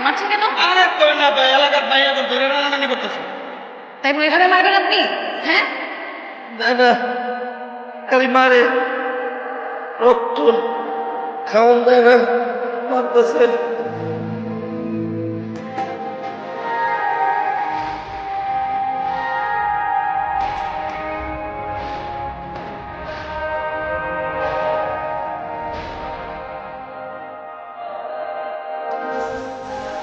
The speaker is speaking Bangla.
মারছেন কেন? আরে কই না ভাই, এলাকার বাইরে তো ধরে টানাটানি করতেছে। তাই বলে এভাবে মারবেন আপনি? হ্যাঁ, না না, খালি মারে, রক্ত খাওয়ান দেয় না, মারতেছে।